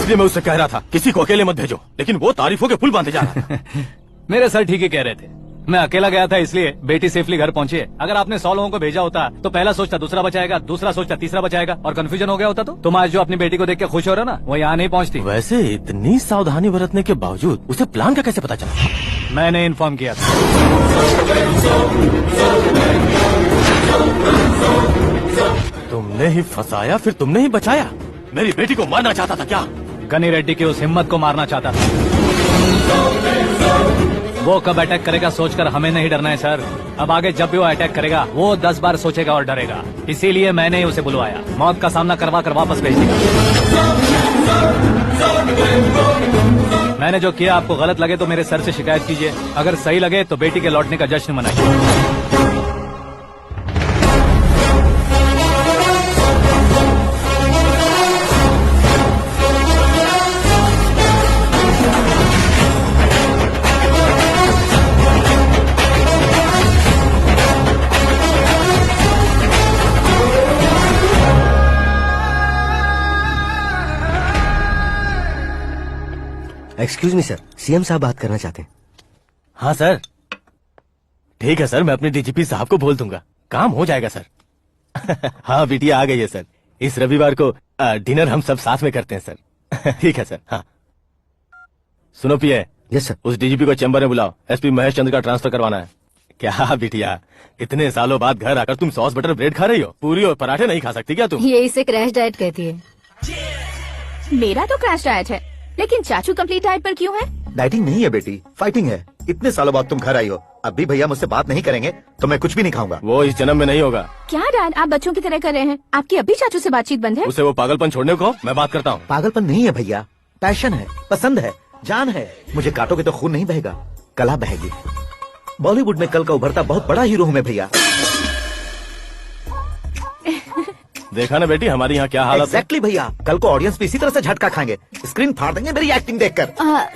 इसलिए मैं उससे कह रहा था किसी को अकेले मत भेजो, लेकिन वो तारीफों के पुल बांधे जा रहा था। मेरे सर ठीक ही कह रहे थे। मैं अकेला गया था इसलिए बेटी सेफली घर पहुंची है। अगर आपने 100 लोगों को भेजा होता तो पहला सोचता दूसरा बचाएगा, दूसरा सोचता तीसरा बचाएगा और कंफ्यूजन हो गया होता। तो तुम आज जो अपनी बेटी को देख के खुश हो रहे हो ना, वो यहाँ नहीं पहुँचती। वैसे इतनी सावधानी बरतने के बावजूद उसे प्लान का कैसे पता चला? मैंने इन्फॉर्म किया था। तुमने ही फंसाया, फिर तुमने ही बचाया। मेरी बेटी को मारना चाहता था क्या? गनी रेड्डी की उस हिम्मत को मारना चाहता था। वो कब अटैक करेगा सोचकर हमें नहीं डरना है सर। अब आगे जब भी वो अटैक करेगा वो 10 बार सोचेगा और डरेगा। इसीलिए मैंने ही उसे बुलवाया। मौत का सामना करवा कर वापस भेज देगा। मैंने जो किया आपको गलत लगे तो मेरे सर से शिकायत कीजिए, अगर सही लगे तो बेटी के लौटने का जश्न मनाइए। एक्सक्यूज मी सर, सीएम साहब बात करना चाहते हैं। हाँ सर, ठीक है सर, मैं अपने डीजीपी साहब को बोल दूंगा, काम हो जाएगा सर। हाँ बिटिया आ गई है सर। इस रविवार को डिनर हम सब साथ में करते हैं सर। ठीक है सर। हाँ सुनो पिए। Yes sir. उस डीजीपी को चैम्बर में बुलाओ, एसपी महेश चंद्र का ट्रांसफर करवाना है। क्या बिटिया, इतने सालों बाद घर आकर तुम सॉस बटर ब्रेड खा रही हो? पूरी और पराठे नहीं खा सकती क्या तुम? ये इसे क्रैश डाइट कहती है। मेरा तो क्रैश डाइट है, लेकिन चाचू कंप्लीट डाइट पर क्यों है? डाइटिंग नहीं है बेटी, फाइटिंग है। इतने सालों बाद तुम घर आई हो, अब भी भैया मुझसे बात नहीं करेंगे तो मैं कुछ भी नहीं खाऊंगा। वो इस जन्म में नहीं होगा। क्या डैड, आप बच्चों की तरह कर रहे हैं? आपकी अभी चाचू से बातचीत बंद है? उसे वो पागलपन छोड़ने को मैं बात करता हूँ। पागलपन नहीं है भैया, पैशन है, पसंद है, जान है। मुझे काटोगे तो खून नहीं बहेगा, कला बहेगी। बॉलीवुड में कल का उभरता बहुत बड़ा हीरो हूँ मैं भैया। देखा ना बेटी हमारी यहाँ क्या हालत है। एग्जैक्टली भैया, कल को ऑडियंस भी इसी तरह से झटका खाएंगे, स्क्रीन फाड़ देंगे मेरी एक्टिंग देखकर।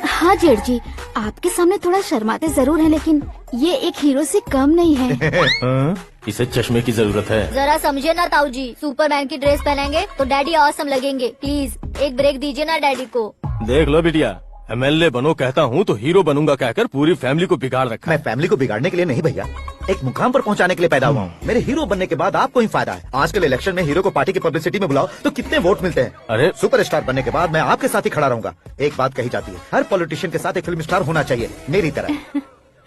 हाँ जेठ जी, आपके सामने थोड़ा शर्माते जरूर हैं, लेकिन ये एक हीरो से कम नहीं है। इसे चश्मे की जरूरत है। जरा समझे ना ताऊ जी, सुपरमैन की ड्रेस पहनेंगे तो डैडी ऑसम लगेंगे। प्लीज एक ब्रेक दीजिए ना डैडी को। देख लो बिटिया, एमएलए बनो कहता हूँ तो हीरो बनूंगा कहकर पूरी फैमिली को बिगाड़ रखा। मैं फैमिली को बिगाड़ने के लिए नहीं भैया, एक मुकाम पर पहुंचाने के लिए पैदा हुआ हूँ। मेरे हीरो बनने के बाद आपको ही फायदा है। आजकल इलेक्शन में हीरो को पार्टी की पब्लिसिटी में बुलाओ तो कितने वोट मिलते हैं। अरे सुपरस्टार बनने के बाद मैं आपके साथ ही खड़ा रहूंगा। एक बात कही जाती है, हर पॉलिटिशियन के साथ एक फिल्म स्टार होना चाहिए, मेरी तरह।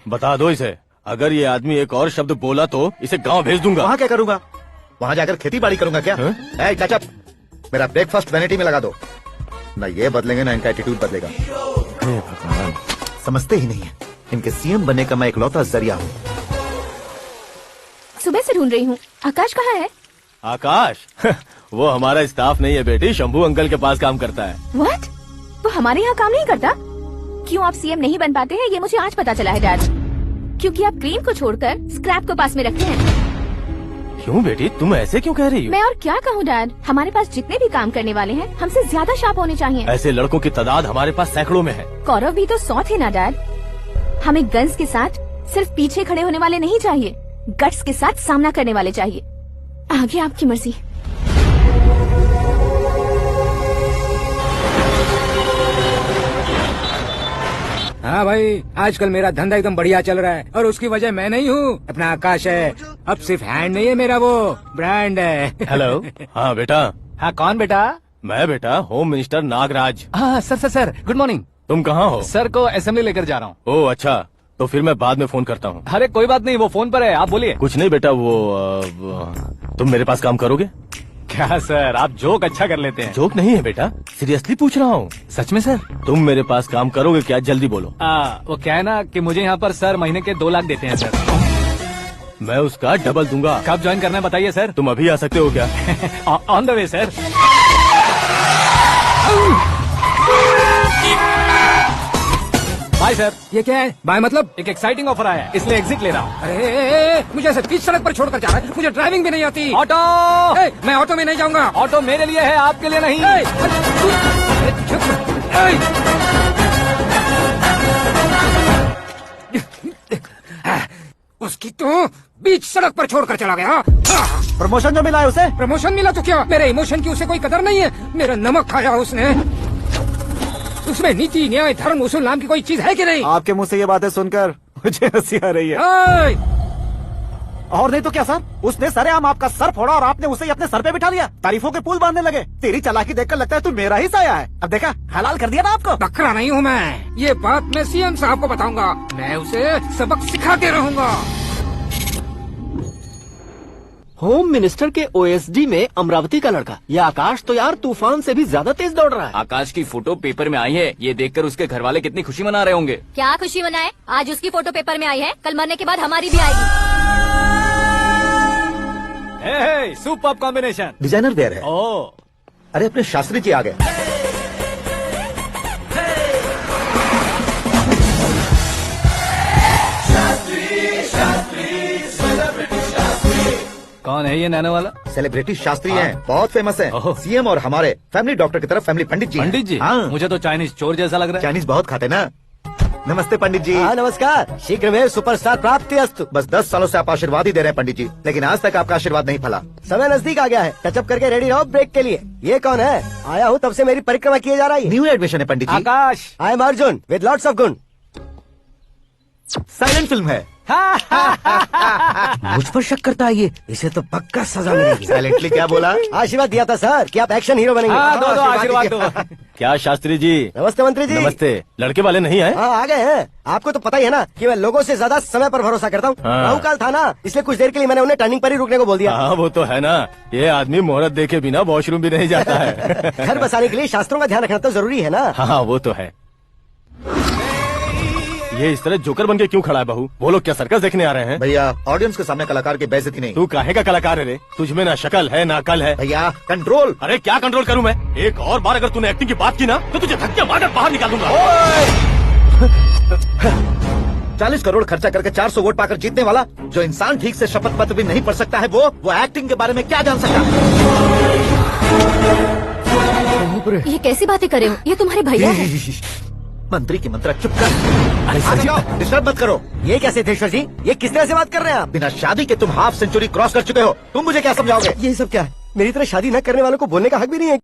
बता दो इसे, अगर ये आदमी एक और शब्द बोला तो इसे गाँव भेज दूंगा। वहाँ क्या करूंगा? वहाँ जाकर खेती बाड़ी करूंगा क्या? टचअप, मेरा ब्रेकफास्ट वैनिटी में लगा दो। न ये बदलेंगे ना इनका एटीट्यूड बदलेगा। समझते ही नहीं है, इनके सीएम बनने का मैं इकलौता जरिया हूँ। सुबह से ढूंढ रही हूँ, आकाश कहाँ है? आकाश? वो हमारा स्टाफ नहीं है बेटी, शंभू अंकल के पास काम करता है। व्हाट? वो हमारे यहाँ काम नहीं करता? क्यों आप सीएम नहीं बन पाते हैं ये मुझे आज पता चला है डैड। क्योंकि आप क्रीम को छोड़कर स्क्रैप को पास में रखते हैं। क्यों बेटी, तुम ऐसे क्यों कह रही हो? मैं और क्या कहूँ डैड, हमारे पास जितने भी काम करने वाले हैं हमसे ज्यादा शार्प होने चाहिए। ऐसे लड़कों की तादाद हमारे पास सैकड़ों में है। कौरव भी तो 100 थे ना डैड। हमें गन्स के साथ सिर्फ पीछे खड़े होने वाले नहीं चाहिए, गट्स के साथ सामना करने वाले चाहिए। आगे आपकी मर्जी। हाँ भाई, आजकल मेरा धंधा एकदम बढ़िया चल रहा है और उसकी वजह मैं नहीं हूँ, अपना आकाश है। अब सिर्फ हैंड नहीं है मेरा, वो ब्रांड है। हेलो। हाँ बेटा। हाँ कौन बेटा? मैं बेटा, होम मिनिस्टर नागराज। हाँ सर गुड मॉर्निंग। तुम कहाँ हो? सर को असेंबली लेकर जा रहा हूँ। ओह अच्छा, तो फिर मैं बाद में फोन करता हूँ। अरे कोई बात नहीं, वो फोन पर है, आप बोलिए। कुछ नहीं बेटा, तुम मेरे पास काम करोगे? क्या सर, आप जोक अच्छा कर लेते हैं। जोक नहीं है बेटा, सीरियसली पूछ रहा हूँ। सच में सर? तुम मेरे पास काम करोगे क्या? जल्दी बोलो। वो क्या है ना कि मुझे यहाँ पर सर महीने के 2 लाख देते हैं सर। मैं उसका डबल दूंगा। कब ज्वाइन करना है बताइए सर। तुम अभी आ सकते हो क्या? On the way sir. Bye sir. ये क्या है? बाय मतलब? एक एक्साइटिंग ऑफर आया है, इसलिए एग्जिट ले रहा हूँ। अरे मुझे ऐसे बीच सड़क पर छोड़कर जा रहा है, मुझे ड्राइविंग भी नहीं आती। ऑटो। मैं ऑटो में नहीं जाऊंगा। ऑटो मेरे लिए है, आपके लिए नहीं। उसकी तो बीच सड़क पर छोड़कर चला गया। प्रमोशन जो मिला है उसे? प्रमोशन मिला तो क्या, मेरे इमोशन की उसे कोई कदर नहीं है। मेरा नमक खाया उसने। उसमें नीति न्याय धर्म उसूल नाम की कोई चीज है कि नहीं? आपके मुंह से ये बातें सुनकर मुझे हंसी आ रही है। ओए! और नहीं तो क्या सर, उसने सरेआम आपका सर फोड़ा और आपने उसे ही अपने सर पे बिठा लिया। तारीफों के पुल बांधने लगे। तेरी चालाकी देखकर लगता है तू मेरा ही साया है। अब देखा, हलाल कर दिया ना आपको। बकरा नहीं हूँ मैं, ये बात मैं सीएम साहब को बताऊंगा। मैं उसे सबक सिखाते रहूंगा। होम मिनिस्टर के ओएसडी में अमरावती का लड़का, ये आकाश तो यार तूफान से भी ज्यादा तेज दौड़ रहा है। आकाश की फोटो पेपर में आई है, ये देखकर उसके घर वाले कितनी खुशी मना रहे होंगे। क्या खुशी मनाए? आज उसकी फोटो पेपर में आई है, कल मरने के बाद हमारी भी आएगी। Super combination. डिजाइनर वेयर है। ओ अरे अपने शास्त्री जी आ गए। कौन है ये नैनो वाला? सेलिब्रिटी शास्त्री हैं, बहुत फेमस हैं। ओह। सीएम और हमारे फैमिली डॉक्टर की तरफ फैमिली पंडित जी हैं। पंडित जी? हाँ, मुझे तो चाइनीज चोर जैसा लग रहा है। चाइनीज बहुत खाते ना। नमस्ते पंडित जी। हाँ नमस्कार, शीघ्र में सुपरस्टार प्राप्ति अस्तु। बस 10 सालों से आप आशीर्वाद ही दे रहे हैं पंडित जी, लेकिन आज तक आपका आशीर्वाद नहीं फला। समय नजदीक आ गया है, टचअप करके रेडी रहो ब्रेक के लिए। ये कौन है? आया हूँ तब से मेरी परिक्रमा किए जा रही है। न्यू एडमिशन है Pandit ji. Akash. I am Arjun with lots of गुण। साइलेंट फिल्म है। मुझ पर शक करता है ये, इसे तो पक्का सजा मिलेगी। साइलेंटली क्या बोला? आशीर्वाद दिया था सर कि आप एक्शन हीरो बनेंगे। हाँ, दो आशीर्वाद दो। क्या शास्त्री जी? नमस्ते मंत्री जी। नमस्ते। लड़के वाले नहीं आए? हाँ आ गए हैं। आपको तो पता ही है ना कि मैं लोगों से ज्यादा समय पर भरोसा करता हूँ। हाँ। राहु काल था ना, इसलिए कुछ देर के लिए मैंने उन्हें टर्निंग पर ही रुकने को बोल दिया। हाँ वो तो है ना, ये आदमी मुहूर्त देखे बिना वॉशरूम भी नहीं जाता है। घर बसाने के लिए शास्त्रों का ध्यान रखना तो जरूरी है ना। हाँ वो तो है। ये इस तरह जोकर बन के क्यों खड़ा है बहू? वो लोग क्या सर्कस देखने आ रहे हैं? भैया ऑडियंस के सामने कलाकार की बेइज्जती नहीं। तू काहे का कलाकार है रे? तुझमें ना शक्ल है ना अकल है। भैया कंट्रोल। अरे क्या कंट्रोल करूं मैं? एक और बार अगर तूने एक्टिंग की बात की ना तो तुझे धक्के मारकर बाहर निकाल दूंगा। 40 करोड़ खर्चा करके 400 वोट पाकर जीतने वाला, जो इंसान ठीक से शपथ पत्र भी नहीं पढ़ सकता है, वो एक्टिंग के बारे में क्या जान सकता है? ये कैसी बातें कर रहे हो? ये तुम्हारे भैया हैं। मंत्री की मंत्रा चुप कर। अरे डिस्टर्ब मत करो। ये क्या सिद्धेश्वर जी, ये किस तरह से बात कर रहे हैं आप? बिना शादी के तुम हाफ सेंचुरी क्रॉस कर चुके हो। तुम मुझे क्या समझाओगे? ये सब क्या है? मेरी तरह शादी न करने वालों को बोलने का हक भी नहीं है।